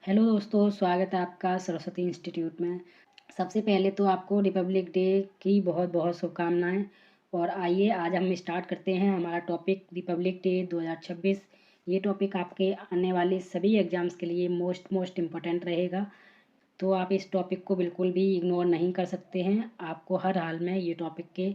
Hello दोस्तों, स्वागत है आपका सरस्वती इंस्टीट्यूट में। सबसे पहले तो आपको रिपब्लिक डे की बहुत बहुत शुभकामनाएं। और आइए आज हम स्टार्ट करते हैं हमारा टॉपिक रिपब्लिक डे 2026। ये टॉपिक आपके आने वाले सभी एग्ज़ाम्स के लिए मोस्ट इम्पोर्टेंट रहेगा। तो आप इस टॉपिक को बिल्कुल भी इग्नोर नहीं कर सकते हैं। आपको हर हाल में ये टॉपिक के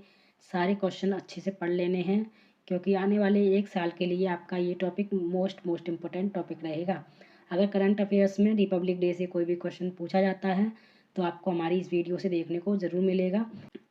सारे क्वेश्चन अच्छे से पढ़ लेने हैं, क्योंकि आने वाले एक साल के लिए आपका ये टॉपिक मोस्ट इम्पोर्टेंट टॉपिक रहेगा। अगर करंट अफेयर्स में रिपब्लिक डे से कोई भी क्वेश्चन पूछा जाता है तो आपको हमारी इस वीडियो से देखने को ज़रूर मिलेगा।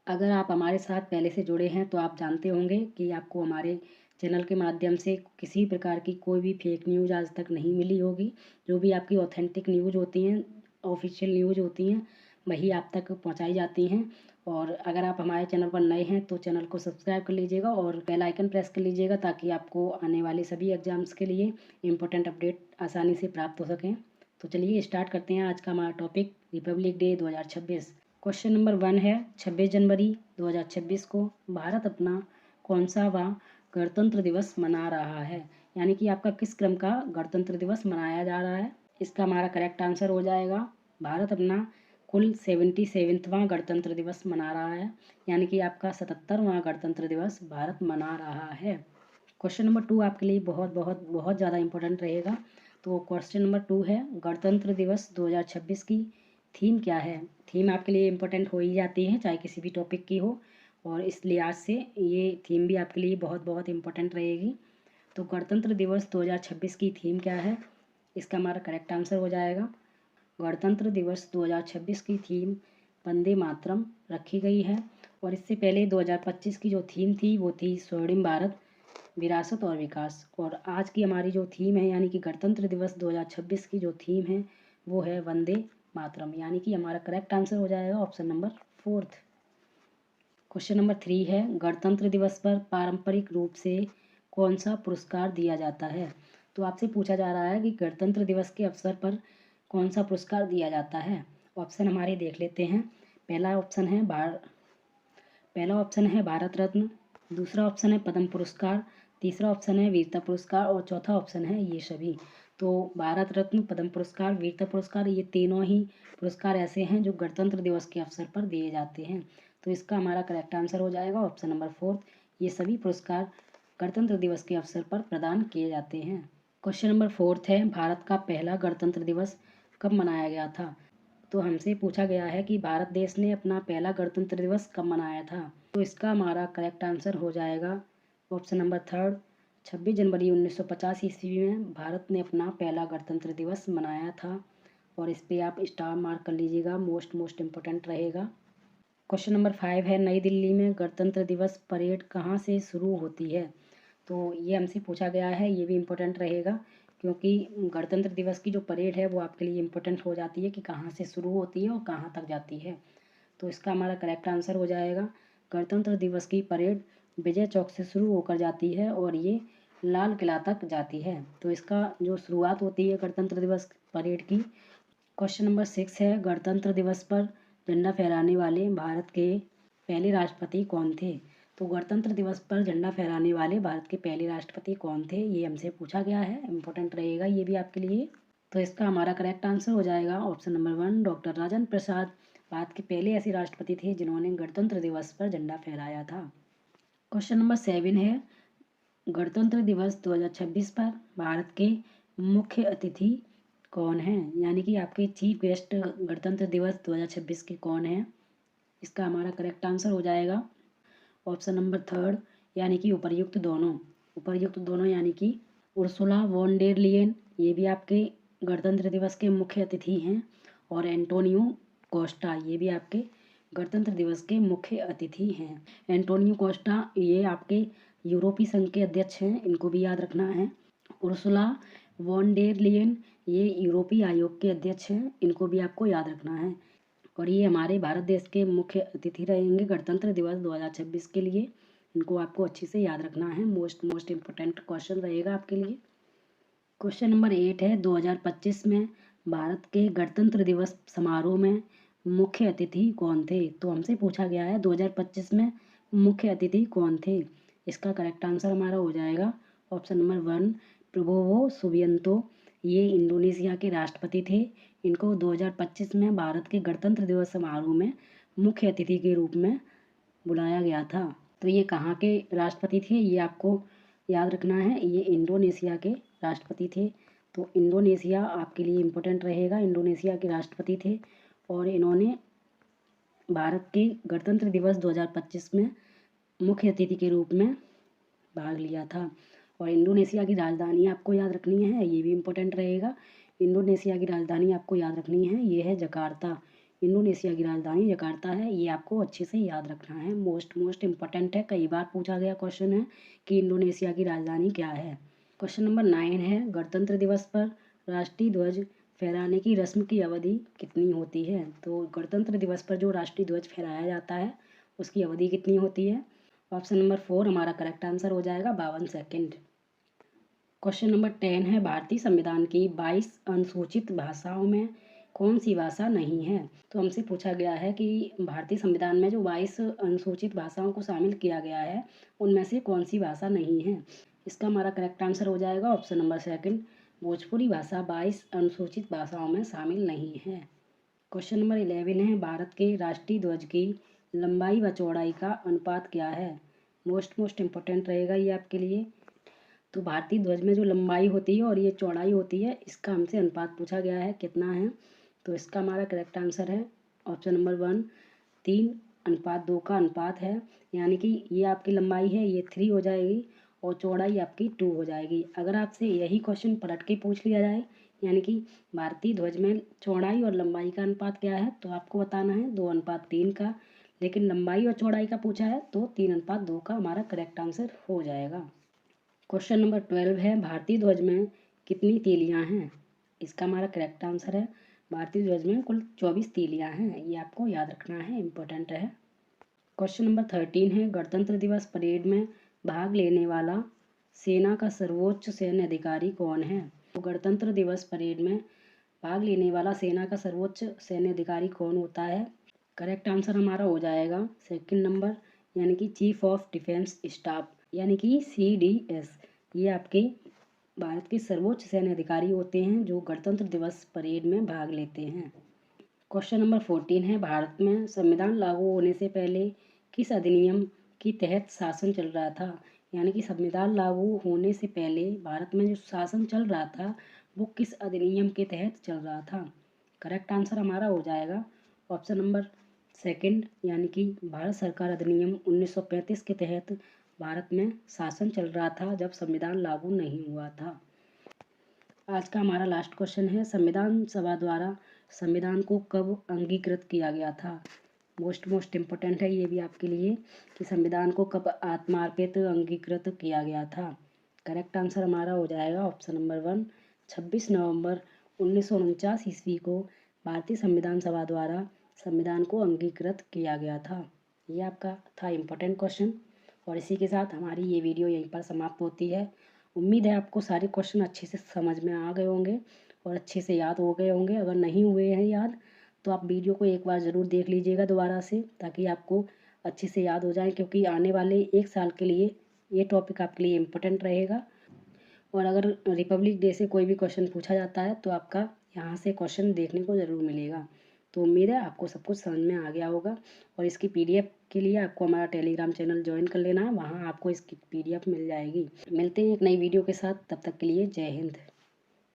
अगर आप हमारे साथ पहले से जुड़े हैं तो आप जानते होंगे कि आपको हमारे चैनल के माध्यम से किसी प्रकार की कोई भी फेक न्यूज़ आज तक नहीं मिली होगी। जो भी आपकी ऑथेंटिक न्यूज़ होती हैं, ऑफिशियल न्यूज़ होती हैं, वही आप तक पहुंचाई जाती हैं। और अगर आप हमारे चैनल पर नए हैं तो चैनल को सब्सक्राइब कर लीजिएगा और बेल आइकन प्रेस कर लीजिएगा, ताकि आपको आने वाले सभी एग्ज़ाम्स के लिए इम्पोर्टेंट अपडेट आसानी से प्राप्त हो सकें। तो चलिए स्टार्ट करते हैं आज का हमारा topic Republic day 2026। Question number 1 है, 26 जनवरी 2026 को भारत अपना कौन सा वा गणतंत्र दिवस मना रहा है। यानी कि आपका किस क्रम का गणतंत्र दिवस मनाया जा रहा है। इसका हमारा करेक्ट आंसर हो जाएगा, भारत अपना कुल 77वां गणतंत्र दिवस मना रहा है। यानी कि आपका 77वां गणतंत्र दिवस भारत मना रहा है। क्वेश्चन नंबर 2 आपके लिए बहुत बहुत बहुत ज़्यादा इंपॉर्टेंट रहेगा। तो क्वेश्चन नंबर 2 है, गणतंत्र दिवस 2026 की थीम क्या है। थीम आपके लिए इम्पोर्टेंट हो ही जाती है, चाहे किसी भी टॉपिक की हो, और इस लिहाज से ये थीम भी आपके लिए बहुत बहुत इम्पोर्टेंट रहेगी। तो गणतंत्र दिवस 2026 की थीम क्या है, इसका हमारा करेक्ट आंसर हो जाएगा, गणतंत्र दिवस 2026 की थीम वंदे मातरम रखी गई है। और इससे पहले 2025 की जो थीम थी वो थी स्वर्णिम भारत, विरासत और विकास। और आज की हमारी जो थीम है, यानी कि गणतंत्र दिवस 2026 की जो थीम है वो है वंदे मातरम। यानी कि हमारा करेक्ट आंसर हो जाएगा ऑप्शन नंबर 4। क्वेश्चन नंबर 3 है, गणतंत्र दिवस पर पारंपरिक रूप से कौन सा पुरस्कार दिया जाता है। तो आपसे पूछा जा रहा है कि गणतंत्र दिवस के अवसर पर कौन सा पुरस्कार दिया जाता है। ऑप्शन हमारे देख लेते हैं। पहला ऑप्शन है भारत रत्न, दूसरा ऑप्शन है पद्म पुरस्कार, तीसरा ऑप्शन है वीरता पुरस्कार और चौथा ऑप्शन है ये सभी। तो भारत रत्न, पद्म पुरस्कार, वीरता पुरस्कार, ये तीनों ही पुरस्कार ऐसे हैं जो गणतंत्र दिवस के अवसर पर दिए जाते हैं। तो इसका हमारा करेक्ट आंसर हो जाएगा ऑप्शन नंबर 4। ये सभी पुरस्कार गणतंत्र दिवस के अवसर पर प्रदान किए जाते हैं। क्वेश्चन नंबर 4 है, भारत का पहला गणतंत्र दिवस कब मनाया गया था। तो हमसे पूछा गया है कि भारत देश ने अपना पहला गणतंत्र दिवस कब मनाया था। तो इसका हमारा करेक्ट आंसर हो जाएगा ऑप्शन नंबर 3, 26 जनवरी 1950 ईस्वी में भारत ने अपना पहला गणतंत्र दिवस मनाया था। और इस पर आप स्टार मार्क कर लीजिएगा, मोस्ट इम्पोर्टेंट रहेगा। क्वेश्चन नंबर 5 है, नई दिल्ली में गणतंत्र दिवस परेड कहाँ से शुरू होती है। तो ये हमसे पूछा गया है, ये भी इम्पोर्टेंट रहेगा, क्योंकि गणतंत्र दिवस की जो परेड है वो आपके लिए इम्पोर्टेंट हो जाती है कि कहाँ से शुरू होती है और कहाँ तक जाती है। तो इसका हमारा करेक्ट आंसर हो जाएगा, गणतंत्र दिवस की परेड विजय चौक से शुरू होकर जाती है और ये लाल किला तक जाती है। तो इसका जो शुरुआत होती है गणतंत्र दिवस परेड की। क्वेश्चन नंबर 6 है, गणतंत्र दिवस पर झंडा फहराने वाले भारत के पहले राष्ट्रपति कौन थे। तो गणतंत्र दिवस पर झंडा फहराने वाले भारत के पहले राष्ट्रपति कौन थे, ये हमसे पूछा गया है, इम्पोर्टेंट रहेगा ये भी आपके लिए। तो इसका हमारा करेक्ट आंसर हो जाएगा option number 1, doctor Rajendra Prasad Bharat के पहले ऐसे राष्ट्रपति थे जिन्होंने गणतंत्र दिवस पर झंडा फहराया था। क्वेश्चन नंबर 7 है, गणतंत्र दिवस 2026 पर भारत के मुख्य अतिथि कौन हैं। यानी कि आपके चीफ गेस्ट गणतंत्र दिवस 2026 के कौन हैं। इसका हमारा करेक्ट आंसर हो जाएगा ऑप्शन नंबर 3, यानी कि उपर्युक्त दोनों यानी कि उर्सुला वॉन डेर लियन, ये भी आपके गणतंत्र दिवस के मुख्य अतिथि हैं। और एंटोनियो कोस्टा, ये भी आपके गणतंत्र दिवस के मुख्य अतिथि हैं। एंटोनियो कोस्टा ये आपके यूरोपीय संघ के अध्यक्ष हैं, इनको भी याद रखना है। उर्सुला वॉन डेर लियन ये यूरोपीय आयोग के अध्यक्ष हैं, इनको भी आपको याद रखना है। और ये हमारे भारत देश के मुख्य अतिथि रहेंगे गणतंत्र दिवस 2026 के लिए। इनको आपको अच्छे से याद रखना है, मोस्ट इम्पोर्टेंट क्वेश्चन रहेगा आपके लिए। क्वेश्चन नंबर 8 है, 2025 में भारत के गणतंत्र दिवस समारोह में मुख्य अतिथि कौन थे। तो हमसे पूछा गया है 2025 में मुख्य अतिथि कौन थे। इसका करेक्ट आंसर हमारा हो जाएगा ऑप्शन नंबर 1, प्रबोवो सुबियंतो, ये इंडोनेशिया के राष्ट्रपति थे। इनको 2025 में भारत के गणतंत्र दिवस समारोह में मुख्य अतिथि के रूप में बुलाया गया था। तो ये कहाँ के राष्ट्रपति थे ये आपको याद रखना है, ये इंडोनेशिया के राष्ट्रपति थे। तो इंडोनेशिया आपके लिए इम्पोर्टेंट रहेगा। इंडोनेशिया के राष्ट्रपति थे और इन्होंने भारत के गणतंत्र दिवस 2025 में मुख्य अतिथि के रूप में भाग लिया था। और इंडोनेशिया की राजधानी आपको याद रखनी है, ये भी इम्पोर्टेंट रहेगा। इंडोनेशिया की राजधानी आपको याद रखनी है, ये है जकार्ता। इंडोनेशिया की राजधानी जकार्ता है, ये आपको अच्छे से याद रखना है। मोस्ट इम्पोर्टेंट है, कई बार पूछा गया क्वेश्चन है कि इंडोनेशिया की राजधानी क्या है। क्वेश्चन नंबर 9 है, गणतंत्र दिवस पर राष्ट्रीय ध्वज फहराने की रस्म की अवधि कितनी होती है। तो गणतंत्र दिवस पर जो राष्ट्रीय ध्वज फहराया जाता है उसकी अवधि कितनी होती है। ऑप्शन नंबर 4 हमारा करेक्ट आंसर हो जाएगा, 52 सेकेंड। क्वेश्चन नंबर 10 है, भारतीय संविधान की 22 अनुसूचित भाषाओं में कौन सी भाषा नहीं है। तो हमसे पूछा गया है कि भारतीय संविधान में जो 22 अनुसूचित भाषाओं को शामिल किया गया है उनमें से कौन सी भाषा नहीं है। इसका हमारा करेक्ट आंसर हो जाएगा ऑप्शन नंबर 2, भोजपुरी भाषा 22 अनुसूचित भाषाओं में शामिल नहीं है। क्वेश्चन नंबर 11 है, भारत के राष्ट्रीय ध्वज की लंबाई व चौड़ाई का अनुपात क्या है। मोस्ट इम्पोर्टेंट रहेगा ये आपके लिए। तो भारतीय ध्वज में जो लंबाई होती है और ये चौड़ाई होती है, इसका हमसे अनुपात पूछा गया है कितना है। तो इसका हमारा करेक्ट आंसर है ऑप्शन नंबर 1, 3:2 का अनुपात है। यानी कि ये आपकी लंबाई है, ये 3 हो जाएगी और चौड़ाई आपकी 2 हो जाएगी। अगर आपसे यही क्वेश्चन पलट के पूछ लिया जाए, यानी कि भारतीय ध्वज में चौड़ाई और लंबाई का अनुपात क्या है, तो आपको बताना है 2:3 का। लेकिन लंबाई और चौड़ाई का पूछा है तो 3:2 का हमारा करेक्ट आंसर हो जाएगा। क्वेश्चन नंबर 12 है, भारतीय ध्वज में कितनी तीलियां हैं। इसका हमारा करेक्ट आंसर है, भारतीय ध्वज में कुल 24 तीलियां हैं। ये आपको याद रखना है, इम्पोर्टेंट है। क्वेश्चन नंबर 13 है, गणतंत्र दिवस परेड में भाग लेने वाला सेना का सर्वोच्च सैन्य अधिकारी कौन है। तो गणतंत्र दिवस परेड में भाग लेने वाला सेना का सर्वोच्च सैन्य अधिकारी कौन होता है। करेक्ट आंसर हमारा हो जाएगा 2 नंबर, यानी कि चीफ ऑफ डिफेंस स्टाफ, यानी कि CDS। ये आपके भारत के सर्वोच्च सैन्य अधिकारी होते हैं जो गणतंत्र दिवस परेड में भाग लेते हैं। क्वेश्चन नंबर 14 है, भारत में संविधान लागू होने से पहले किस अधिनियम के तहत शासन चल रहा था। यानी कि संविधान लागू होने से पहले भारत में जो शासन चल रहा था वो किस अधिनियम के तहत चल रहा था। करेक्ट आंसर हमारा हो जाएगा ऑप्शन नंबर 2, यानी कि भारत सरकार अधिनियम 1935 के तहत भारत में शासन चल रहा था जब संविधान लागू नहीं हुआ था। आज का हमारा लास्ट क्वेश्चन है, संविधान सभा द्वारा संविधान को कब अंगीकृत किया गया था। मोस्ट इम्पोर्टेंट है ये भी आपके लिए कि संविधान को कब आत्मार्पित अंगीकृत किया गया था। करेक्ट आंसर हमारा हो जाएगा ऑप्शन नंबर 1, 26 नवंबर 1949 ईस्वी को भारतीय संविधान सभा द्वारा संविधान को अंगीकृत किया गया था। ये आपका था इम्पोर्टेंट क्वेश्चन। और इसी के साथ हमारी ये वीडियो यहीं पर समाप्त होती है। उम्मीद है आपको सारे क्वेश्चन अच्छे से समझ में आ गए होंगे और अच्छे से याद हो गए होंगे। अगर नहीं हुए हैं याद तो आप वीडियो को एक बार ज़रूर देख लीजिएगा दोबारा से, ताकि आपको अच्छे से याद हो जाए, क्योंकि आने वाले 1 साल के लिए ये टॉपिक आपके लिए इम्पोर्टेंट रहेगा। और अगर रिपब्लिक डे से कोई भी क्वेश्चन पूछा जाता है तो आपका यहाँ से क्वेश्चन देखने को ज़रूर मिलेगा। तो उम्मीद है आपको सब कुछ समझ में आ गया होगा। और इसकी PDF के लिए आपको हमारा टेलीग्राम चैनल ज्वाइन कर लेना है, वहाँ आपको इसकी PDF मिल जाएगी। मिलते हैं एक नई वीडियो के साथ, तब तक के लिए जय हिंद।